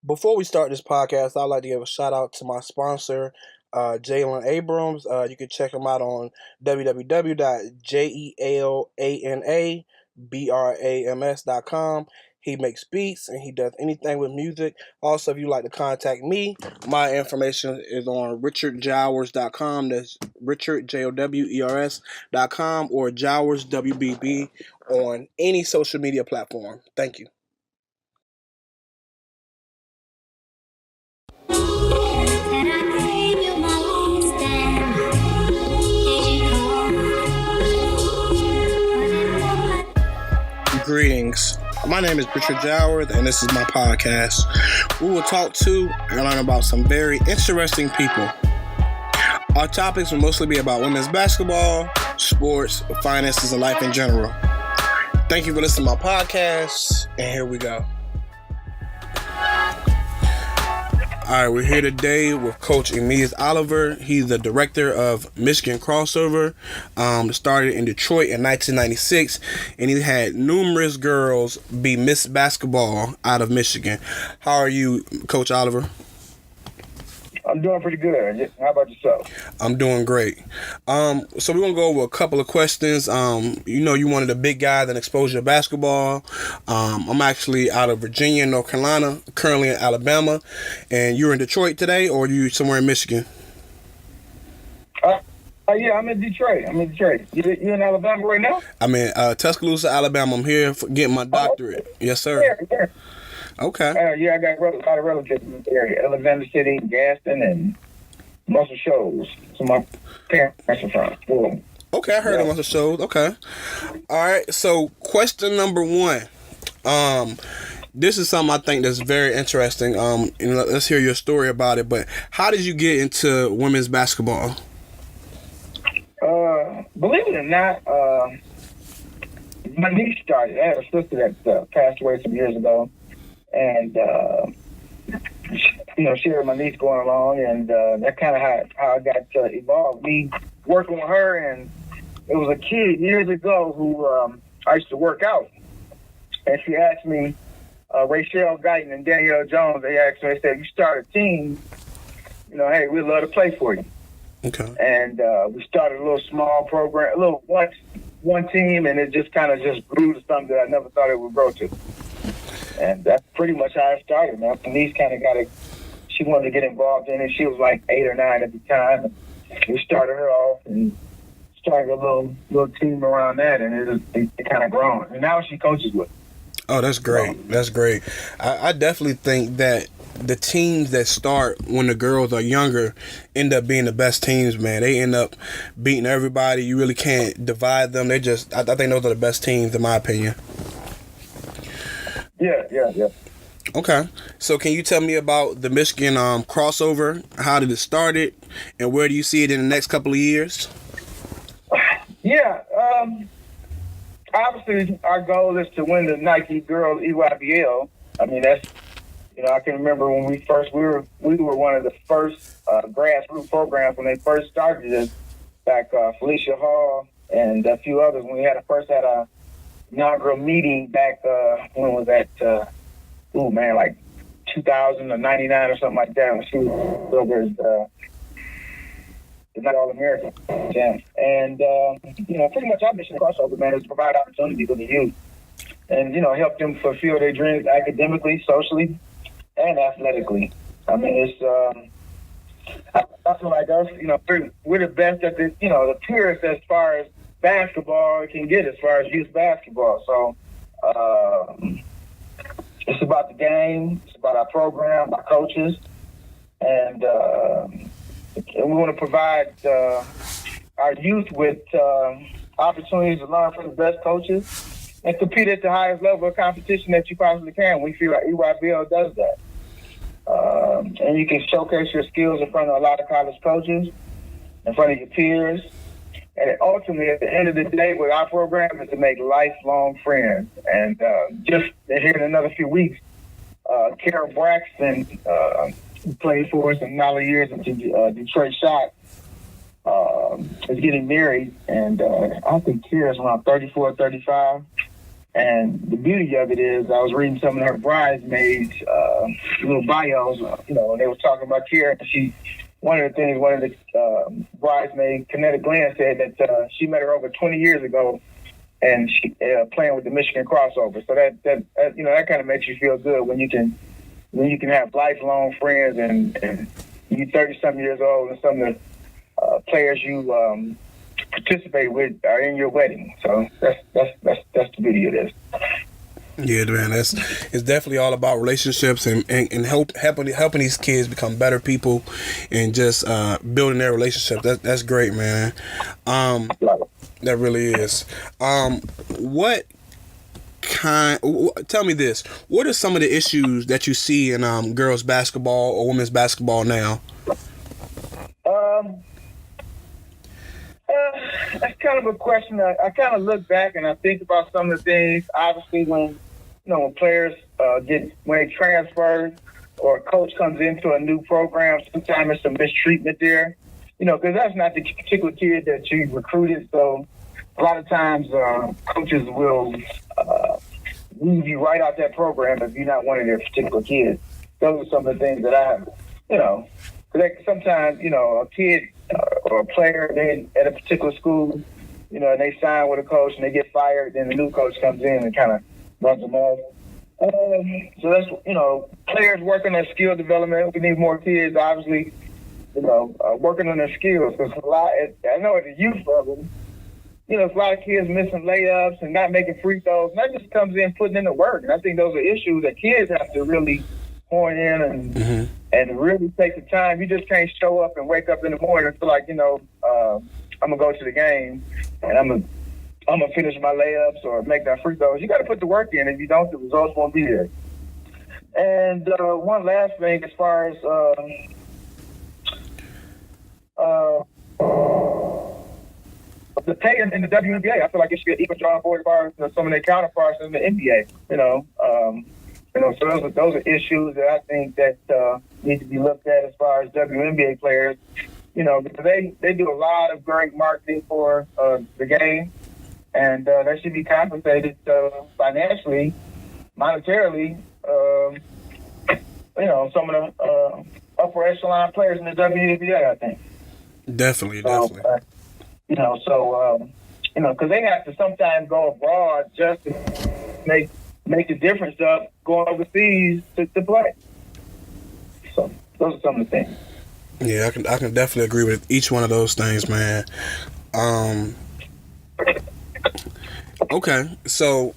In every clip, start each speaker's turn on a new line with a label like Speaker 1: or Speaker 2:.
Speaker 1: Before we start this podcast, I'd like to give a shout out to my sponsor, Jalen Abrams. You can check him out on www.jelanabrams.com. He makes beats and he does anything with music. Also, if you'd like to contact me, my information is on richardjowers.com. That's Richard, JOWERS.com, or Jowers, WBB, on any social media platform. Thank you. Greetings. My name is Richard Jowers, and this is my podcast. We will talk to and learn about some very interesting people. Our topics will mostly be about women's basketball, sports, finances, and life in general. Thank you for listening to my podcast, and here we go. All right, we're here today with Coach Emias Oliver. He's the director of Michigan Crossover. Started in Detroit in 1996, and he had numerous girls be Miss Basketball out of Michigan. How are you, Coach Oliver?
Speaker 2: I'm doing pretty good. How about yourself?
Speaker 1: I'm doing great. So we're going to go over a couple of questions. You one of the big guys in exposure basketball. I'm actually out of Virginia, North Carolina, currently in Alabama. And you're in Detroit today, or are you somewhere in Michigan?
Speaker 2: Yeah, I'm in Detroit. You in Alabama right now?
Speaker 1: I'm in Tuscaloosa, Alabama. I'm here for getting my doctorate.
Speaker 2: Okay.
Speaker 1: Yes, sir.
Speaker 2: Yeah.
Speaker 1: Okay.
Speaker 2: Yeah, I got a lot of relatives in the area. Alexander City, Gaston, and Muscle Shoals. So my parents are from. Cool.
Speaker 1: Okay, I heard of Muscle Shoals. Okay. All right, so question number one. This is something I think that's very interesting. Let's hear your story about it. But how did you get into women's basketball?
Speaker 2: Believe it or not, my niece started. I had a sister that passed away some years ago. And, she heard my niece going along, and that kind of how I got involved. Me working with her, and it was a kid years ago who I used to work out. And she asked me, Rachel Guyton and Danielle Jones, they asked me, they said, you start a team, hey, we'd love to play for you.
Speaker 1: Okay.
Speaker 2: And we started a little small program, a little one team, and it just kind of grew to something that I never thought it would grow to. And that's pretty much how it started, man. My niece kind of she wanted to get involved in it. She was like 8 or 9 at the time. We started her off and started a little team around that, and it kind of grown. And now she coaches with.
Speaker 1: Oh, that's great. That's great. I definitely think that the teams that start when the girls are younger end up being the best teams, man. They end up beating everybody. You really can't divide them. I think those are the best teams, in my opinion.
Speaker 2: Yeah.
Speaker 1: Okay. So can you tell me about the Michigan crossover? How did it start, and where do you see it in the next couple of years?
Speaker 2: Yeah. Obviously, our goal is to win the Nike Girls EYBL. I mean, that's, I can remember when we were one of the first grassroots programs when they first started it, back Felicia Hall and a few others, when we first had a inaugural meeting back, when was that? Like 2000 or 99 or something like that. When she was over the Not All-American. Yeah. And, pretty much our mission crossover, man, is to provide opportunity for the youth and, help them fulfill their dreams academically, socially, and athletically. I mean, it's, I feel like us, we're the best at the, the purest as far as basketball can get, as far as youth basketball. So it's about the game, it's about our program, our coaches, and we want to provide our youth with opportunities to learn from the best coaches and compete at the highest level of competition that you possibly can. We feel like EYBL does that. And you can showcase your skills in front of a lot of college coaches, in front of your peers. And ultimately, at the end of the day, with our program is to make lifelong friends. And just here in another few weeks, Kara Braxton, who played for us in another years at Detroit Shock, is getting married. And I think Kara's around 34, 35. And the beauty of it is, I was reading some of her bridesmaids, little bios, and they were talking about Kiera. One of the bridesmaids, Kinetic Glenn, said that she met her over 20 years ago, and she playing with the Michigan crossover. So that kind of makes you feel good when you can have lifelong friends, and you 30-something years old, and some of the players you participate with are in your wedding. So that's the beauty of this.
Speaker 1: Yeah, man, it's definitely all about relationships and helping these kids become better people and just building their relationship. That's great, man. That really is. Tell me this. What are some of the issues that you see in girls basketball or women's basketball now?
Speaker 2: That's kind of a question. I kind of look back and I think about some of the things. Obviously, when players when they transfer or a coach comes into a new program, sometimes there's some mistreatment there. Because that's not the particular kid that you recruited. So a lot of times coaches will leave you right out that program if you're not one of their particular kids. Those are some of the things that I have, because sometimes, a kid or a player, they at a particular school, and they sign with a coach and they get fired, then the new coach comes in and kind of runs them off. So that's, players working on skill development. We need more kids, obviously, working on their skills. Because I know at the youth level, there's a lot of kids missing layups and not making free throws. And that just comes in putting in the work. And I think those are issues that kids have to really horn in and really take the time. You just can't show up and wake up in the morning and feel like, I'm going to go to the game and I'm going to finish my layups or make my free throws. You got to put the work in. If you don't, the results won't be there. And one last thing as far as the pay in the WNBA, I feel like it should get equal drawing board as far as some of their counterparts in the NBA. So those are issues that I think that need to be looked at as far as WNBA players. Because they do a lot of great marketing for the game, and they should be compensated financially, monetarily. Some of the upper echelon players in the WNBA, I think.
Speaker 1: Definitely.
Speaker 2: Because they have to sometimes go abroad just to make the difference of going overseas to play. So those are some of the things.
Speaker 1: Yeah, I can definitely agree with each one of those things, man. Okay, so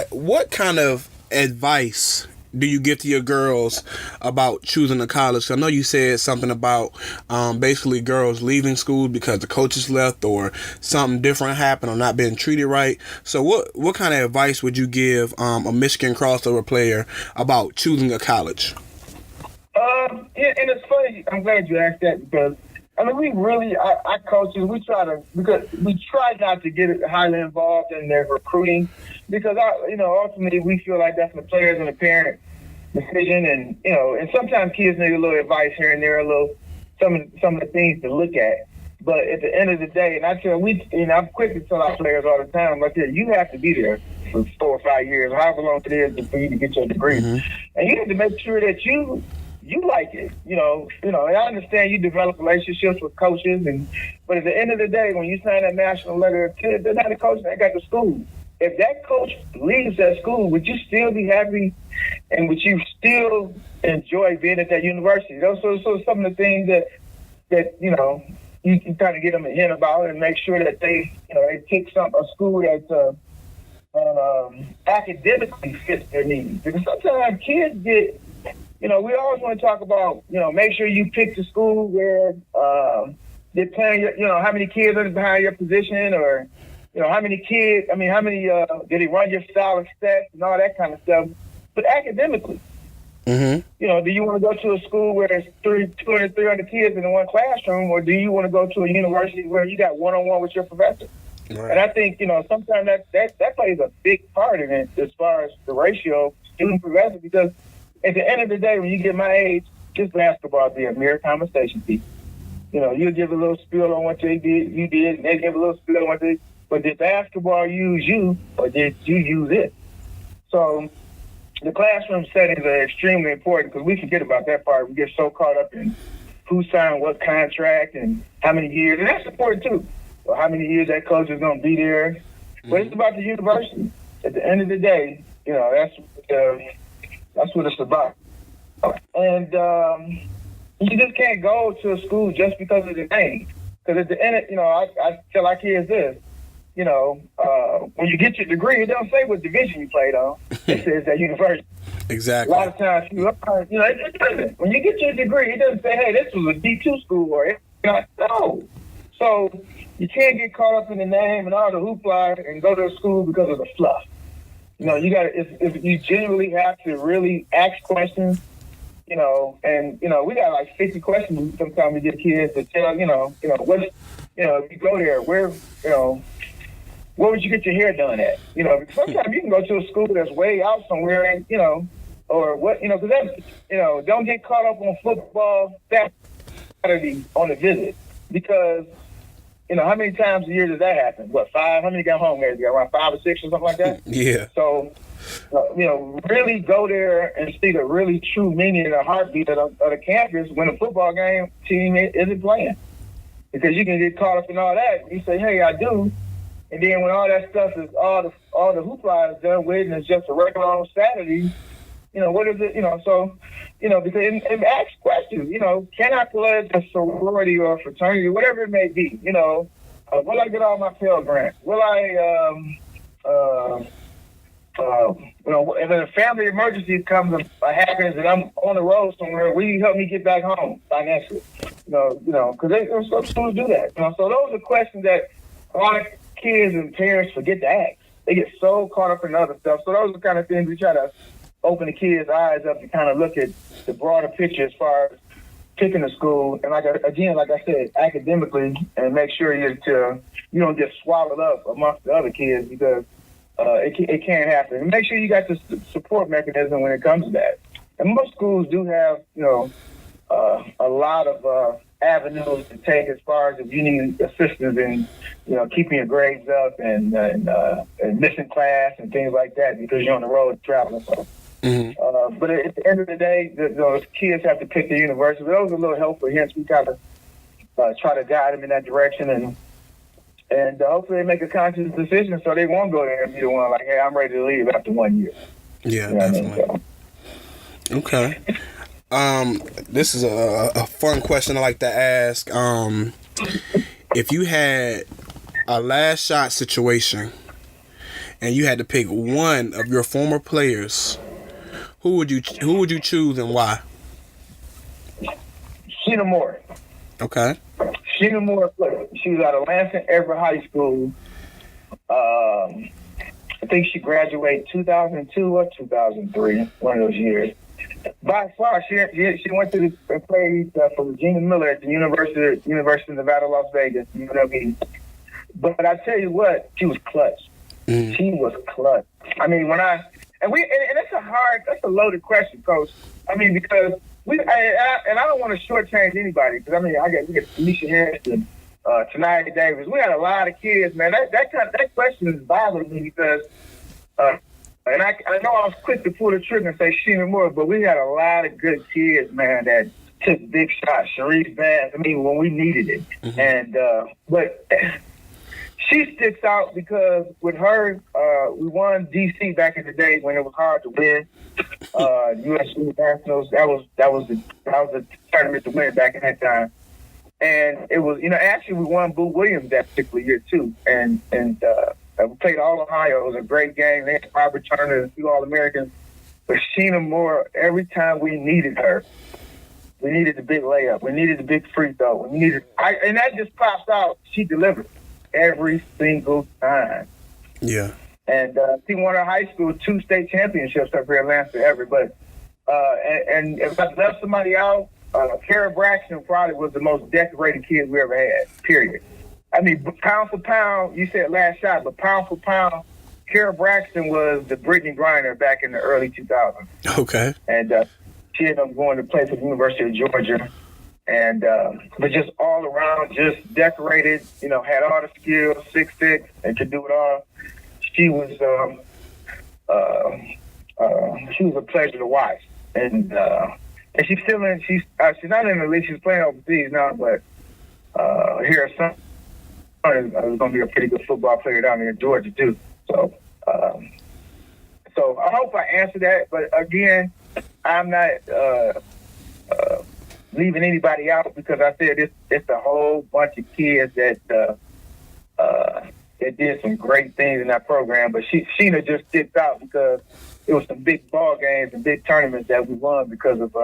Speaker 1: what kind of advice do you give to your girls about choosing a college? I know you said something about basically girls leaving school because the coaches left or something different happened or not being treated right. So what kind of advice would you give a Michigan crossover player about choosing a college?
Speaker 2: And it's funny. I'm glad you asked that because we really, our coaches, we try not to get highly involved in their recruiting because ultimately we feel like that's the players and the parent decision, and sometimes kids need a little advice here and there, some of the things to look at. But at the end of the day, and I'm quick to tell our players all the time, like, you have to be there for 4 or 5 years, however long it is for you to get your degree, and you have to make sure that you like it, and I understand you develop relationships with coaches, but at the end of the day, when you sign that national letter, they're not the coach that got the school. If that coach leaves that school, would you still be happy and would you still enjoy being at that university? So some of the things that you can kind of get them a hint about and make sure that they pick a school that academically fits their needs. Because sometimes kids get, we always want to talk about, make sure you pick the school where they're playing, how many kids are behind your position or, how many kids, did he run your style of stats and all that kind of stuff. But academically, do you want to go to a school where there's 200, 300 kids in one classroom, or do you want to go to a university where you got one-on-one with your professor? Right. And I think, sometimes that plays a big part in it as far as the ratio student-professor, because at the end of the day, when you get my age, just basketball be a mere conversation piece. You give a little spiel on what you did, and they give a little spiel on what but did basketball use you, or did you use it? So the classroom settings are extremely important because we forget about that part. We get so caught up in who signed what contract and how many years, and that's important too. Or how many years that coach is going to be there. But it's about the university. At the end of the day, that's what it's about. And you just can't go to a school just because of the name. Because at the end, I tell our kids this. When you get your degree, it don't say what division you played on. It says at university.
Speaker 1: Exactly.
Speaker 2: A lot of times, it doesn't. When you get your degree, it doesn't say, hey, this was a D2 school or no. So you can't get caught up in the name and all the hoopla and go to a school because of the fluff. You got to, if you genuinely have to really ask questions, and we got like 50 questions sometimes we get kids to tell, what, if you go there, where, where would you get your hair done at? Because sometimes you can go to a school that's way out somewhere and, or what, because that's, don't get caught up on football Saturday on a visit because, how many times a year does that happen? What, 5? How many got home there? You got around 5 or 6 or something like that?
Speaker 1: Yeah.
Speaker 2: So, really go there and see the really true meaning and the heartbeat of the campus when a football game team isn't playing. Because you can get caught up in all that. You say, hey, I do. And then when all that stuff is, all the hoopla is done with and it's just a regular on Saturday, what is it, so, because, and ask questions, can I pledge a sorority or a fraternity, whatever it may be, will I get all my Pell Grants? Will I, if a family emergency happens and I'm on the road somewhere, will you help me get back home financially? Because some schools do that. So those are questions that a lot of kids and parents forget to ask. They get so caught up in other stuff. So those are the kind of things we try to open the kids' eyes up to kind of look at the broader picture as far as picking a school. And like I said, academically, and make sure you don't get swallowed up amongst the other kids because it can't happen. And make sure you got the support mechanism when it comes to that. And most schools do have, a lot of avenues to take as far as if you need assistance in, keeping your grades up and missing class and things like that because you're on the road traveling. So. Mm-hmm. But at the end of the day, those kids have to pick their university. Those are a little helpful hints. We kind of try to guide them in that direction and hopefully they make a conscious decision so they won't go there and be the one like, hey, I'm ready to leave after 1 year.
Speaker 1: Yeah, definitely. Okay. This is a fun question I like to ask. If you had a last shot situation and you had to pick one of your former players, who would you choose and why?
Speaker 2: Sheena Moore.
Speaker 1: Okay.
Speaker 2: Sheena Moore, she was out of Lansing Everett High School. I think she graduated 2002 or 2003, one of those years. By far, she went to and played for Regina Miller at the University of Nevada, Las Vegas, UNLV. But I tell you what, she was clutch. Mm. She was clutch. I mean, that's a loaded question, Coach. I mean, because I don't want to shortchange anybody. Because we got Alicia Harrison, Tanaya Davis. We had a lot of kids, man. That question is bothering me because. And I know I was quick to pull the trigger and say Sheena Moore, but we had a lot of good kids, man, that took big shots. Sharice Vance, when we needed it. Mm-hmm. And but she sticks out because with her, we won DC back in the day when it was hard to win. U.S. Nationals, that was the tournament to win back in that time. And it was, actually we won Boo Williams that particular year too. And we played all Ohio. It was a great game. They had Robert Turner, a few All-Americans. But Sheena Moore, every time we needed her, we needed the big layup. We needed the big free throw. And that just pops out. She delivered every single time.
Speaker 1: Yeah.
Speaker 2: And she won her high school 2 state championships up here in Lansing Everett. But and if I left somebody out, Kara Braxton probably was the most decorated kid we ever had, period. Pound for pound, you said last shot, but pound for pound, Kara Braxton was the Brittany Griner back in the early 2000s.
Speaker 1: Okay.
Speaker 2: And she ended up going to play for the University of Georgia. and but just all around, just decorated. Had all the skills, 6'6", and could do it all. She was a pleasure to watch, and she's still in. She's not in the league. She's playing overseas now, but here at some is going to be a pretty good football player down there in Georgia too. So I hope I answered that. But again, I'm not leaving anybody out, because I said it's a whole bunch of kids that did some great things in that program. But Sheena just sticks out because it was some big ball games and big tournaments that we won because of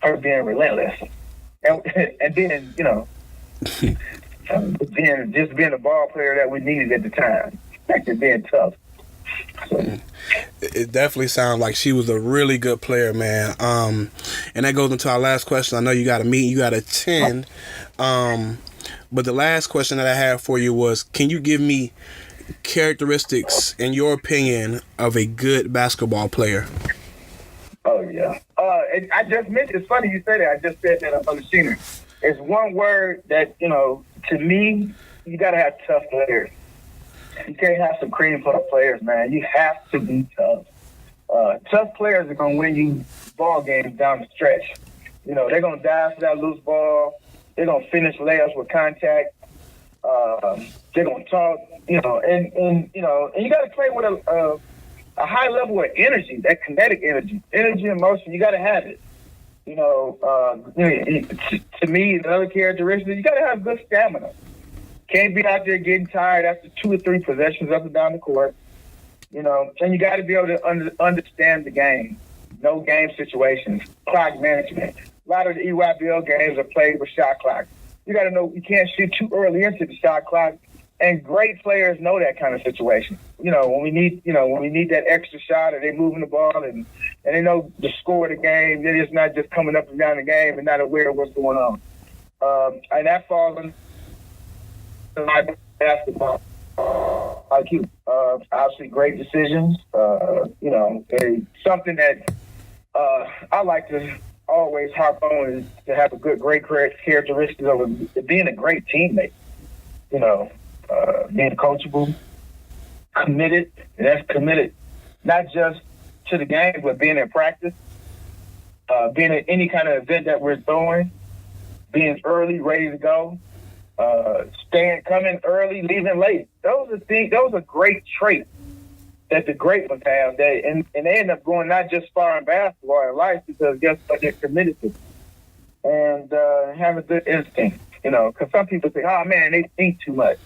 Speaker 2: her being relentless, and then being a ball player that we needed at the time, actually being tough. So.
Speaker 1: It definitely sounds like she was a really good player, man. And that goes into our last question. I know you got a meeting, you got to attend. But the last question that I have for you was, can you give me characteristics, in your opinion, of a good basketball player?
Speaker 2: Oh, yeah. I just mentioned, it's funny you say that. I just said that on the Sheena. It's one word that, to me, you got to have tough players. You can't have some cream puff players, man. You have to be tough. Tough players are going to win you ball games down the stretch. They're going to dive for that loose ball. They're going to finish layups with contact. They're going to talk, and you got to play with a high level of energy, that kinetic energy and motion. You got to have it. To me, another characteristic, you got to have good stamina. Can't be out there getting tired after 2 or 3 possessions up and down the court. And you got to be able to understand the game. No game situations, clock management. A lot of the EYBL games are played with shot clock. You got to know you can't shoot too early into the shot clock. And great players know that kind of situation. When we need that extra shot, or they moving the ball and they know the score of the game. They're just not just coming up and down the game and not aware of what's going on. And that falls in my basketball IQ. Obviously, great decisions. Something that I like to always harp on is to have great characteristics of being a great teammate. Being coachable, committed, and that's committed not just to the game, but being in practice, being at any kind of event that we're throwing, being early, ready to go, coming early, leaving late. Those are great traits that the great ones have. And they end up going not just far in basketball in life, because guess what, they're committed to, and have a good instinct. Because some people say, "Oh man, they think too much."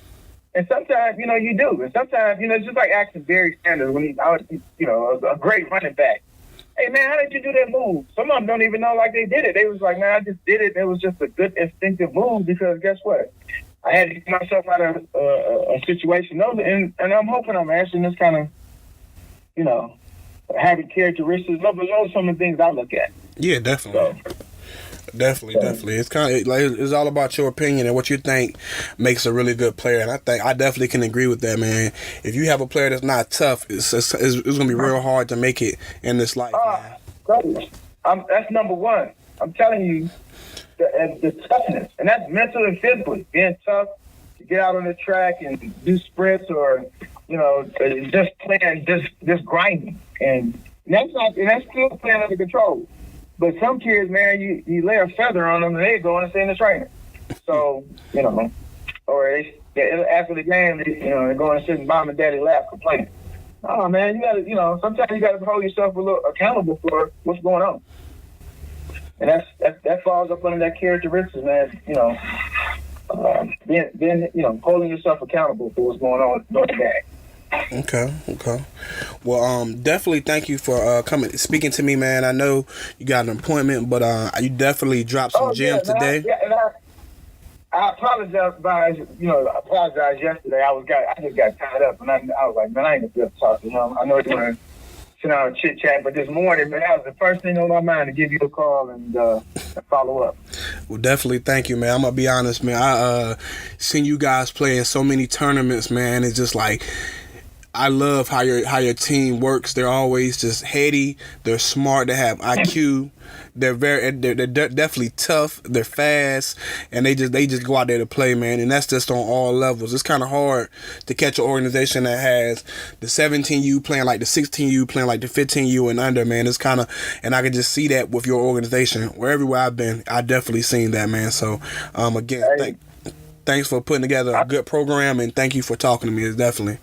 Speaker 2: And sometimes, you do. And sometimes, it's just like asking Barry Sanders when I was, a great running back. Hey, man, how did you do that move? Some of them don't even know like they did it. They was like, man, I just did it. It was just a good instinctive move, because guess what? I had to get myself out of a situation. And I'm hoping I'm answering this kind of, having characteristics. Those are some of the things I look at.
Speaker 1: Yeah, definitely. So, Definitely. It's kind of like, it's all about your opinion and what you think makes a really good player. And I think I definitely can agree with that, man. If you have a player that's not tough, it's going to be real hard to make it in this life.
Speaker 2: Great. That's number one. I'm telling you, the toughness, and that's mental and physically. Being tough to get out on the track and do sprints, or just playing, just grinding, and that's still playing under control. But some kids, man, you lay a feather on them and they go and stay in the trainer. So, or after the game, they go and sit in mom and daddy lap complaining. Oh man, you gotta, sometimes you gotta hold yourself a little accountable for what's going on. And that falls up under that characteristic, man. Being holding yourself accountable for what's going on during the game.
Speaker 1: Okay. Well, definitely thank you for speaking to me, man. I know you got an appointment, but you definitely dropped some gems today.
Speaker 2: I apologize. I apologized yesterday. I just got tied up, and I was like, man, I ain't gonna be able to talk to him. I know he's gonna sit down and chit chat, but this morning, man, that was the first thing on my mind, to give you a call and follow up.
Speaker 1: Well, definitely thank you, man. I'm gonna be honest, man. I seen you guys play in so many tournaments, man. It's just like, I love how your team works. They're always just heady. They're smart. They have IQ. They're definitely tough. They're fast, and they just go out there to play, man. And that's just on all levels. It's kind of hard to catch an organization that has the 17U playing like the 16U, playing like the 15U and under, man. It's kind of, and I can just see that with your organization. Everywhere I've been, I definitely seen that, man. So, again, thanks for putting together a good program, and thank you for talking to me. It's definitely.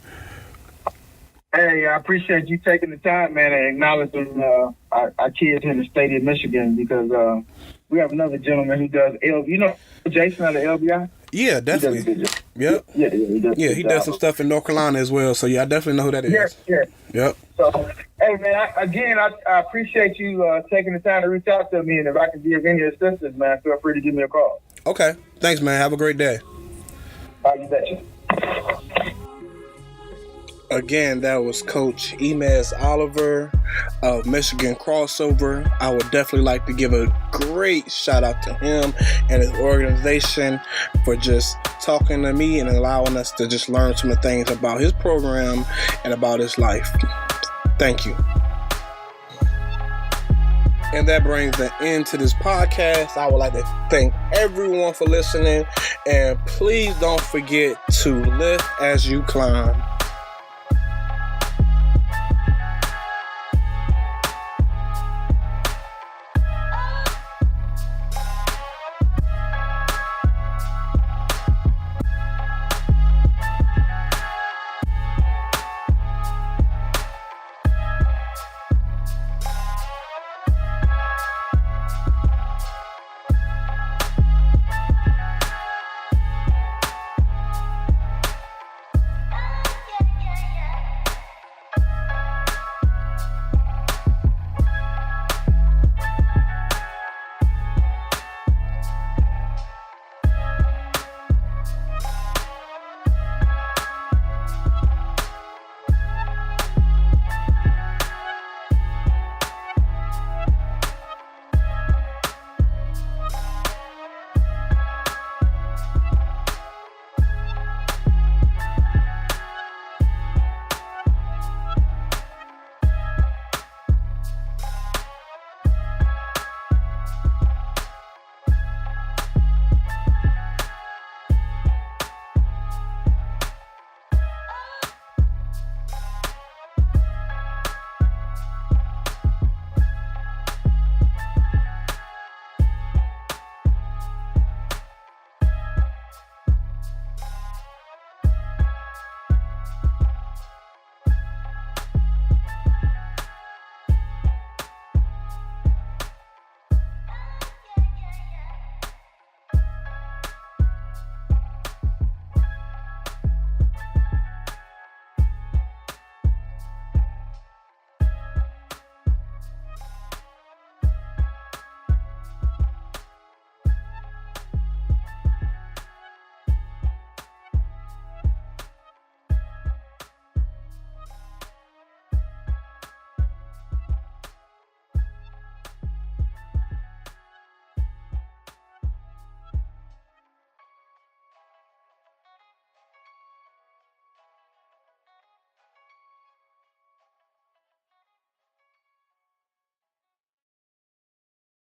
Speaker 2: Hey, I appreciate you taking the time, man, and acknowledging our kids in the state of Michigan, because we have another gentleman who does you know Jason out of LBI?
Speaker 1: Yeah, definitely. Yep.
Speaker 2: Yeah,
Speaker 1: he does some stuff in North Carolina as well. So yeah, I definitely know who that is.
Speaker 2: Yeah.
Speaker 1: Yep.
Speaker 2: So, hey man, I appreciate you taking the time to reach out to me, and if I can give any assistance, man, feel free to give me a call.
Speaker 1: Okay. Thanks, man. Have a great day.
Speaker 2: You betcha.
Speaker 1: Again, that was Coach Emez Oliver of Michigan Crossover. I would definitely like to give a great shout out to him and his organization for just talking to me and allowing us to just learn some of the things about his program and about his life. Thank you. And that brings the end to this podcast. I would like to thank everyone for listening. And please don't forget to lift as you climb.